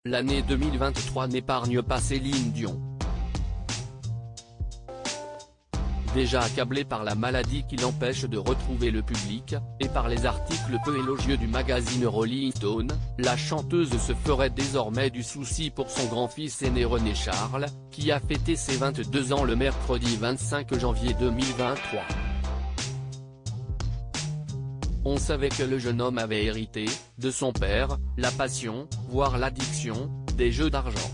l'année 2023 n'épargne pas Céline Dion. Déjà accablée par la maladie qui l'empêche de retrouver le public, et par les articles peu élogieux du magazine Rolling Stone, la chanteuse se ferait désormais du souci pour son grand-fils aîné René Charles, qui a fêté ses 22 ans le mercredi 25 janvier 2023. On savait que le jeune homme avait hérité, de son père, la passion, voire l'addiction, des jeux d'argent.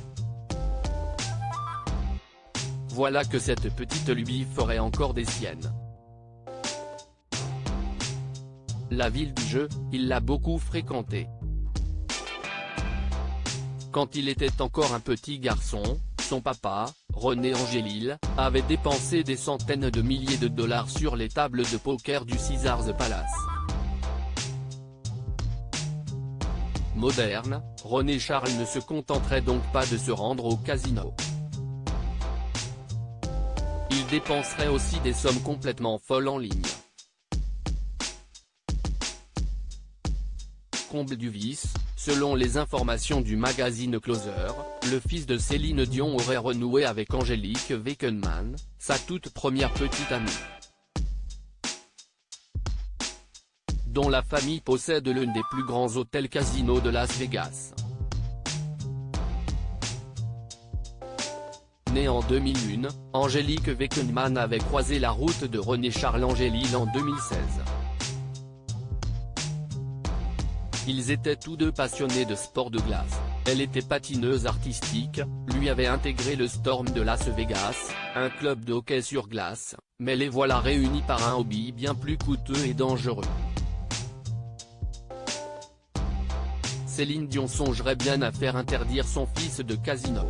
Voilà que cette petite lubie ferait encore des siennes. La ville du jeu, il l'a beaucoup fréquentée. Quand il était encore un petit garçon, son papa, René Angélil, avait dépensé des centaines de milliers de dollars sur les tables de poker du Caesars Palace. Moderne, René Charles ne se contenterait donc pas de se rendre au casino. Il dépenserait aussi des sommes complètement folles en ligne. Comble du vice, selon les informations du magazine Closer, le fils de Céline Dion aurait renoué avec Angélique Weckenmann, sa toute première petite amie, dont la famille possède l'un des plus grands hôtels casinos de Las Vegas. Née en 2001, Angélique Weckenmann avait croisé la route de René Charles Angélil en 2016. Ils étaient tous deux passionnés de sport de glace, elle était patineuse artistique, lui avait intégré le Storm de Las Vegas, un club de hockey sur glace, mais les voilà réunis par un hobby bien plus coûteux et dangereux. Céline Dion songerait bien à faire interdire son fils de casino.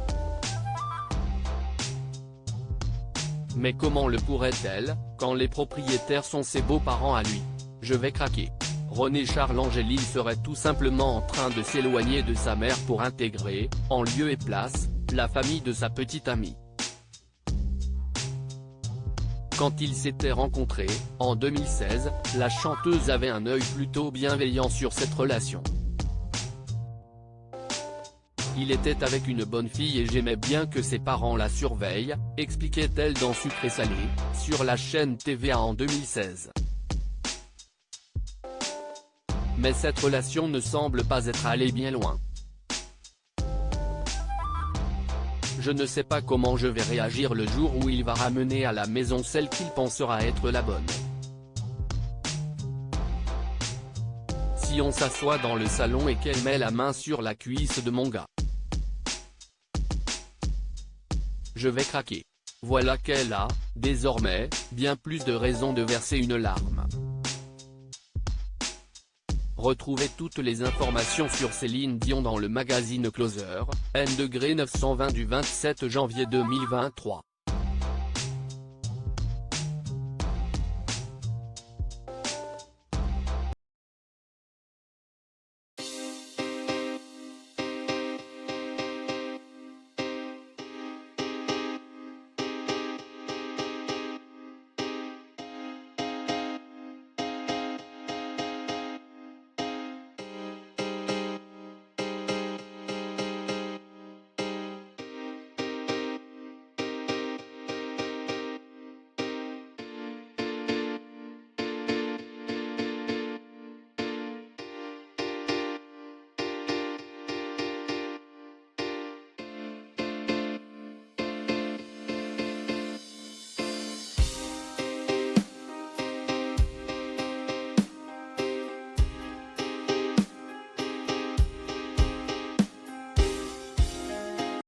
Mais comment le pourrait-elle, quand les propriétaires sont ses beaux-parents à lui? Je vais craquer. René Charles Angélil serait tout simplement en train de s'éloigner de sa mère pour intégrer, en lieu et place, la famille de sa petite amie. Quand ils s'étaient rencontrés, en 2016, la chanteuse avait un œil plutôt bienveillant sur cette relation. Il était avec une bonne fille et j'aimais bien que ses parents la surveillent, expliquait-elle dans Sucré Salé, sur la chaîne TVA en 2016. Mais cette relation ne semble pas être allée bien loin. Je ne sais pas comment je vais réagir le jour où il va ramener à la maison celle qu'il pensera être la bonne. Si on s'assoit dans le salon et qu'elle met la main sur la cuisse de mon gars, je vais craquer. Voilà qu'elle a, désormais, bien plus de raisons de verser une larme. Retrouvez toutes les informations sur Céline Dion dans le magazine Closer, N-920 du 27 janvier 2023.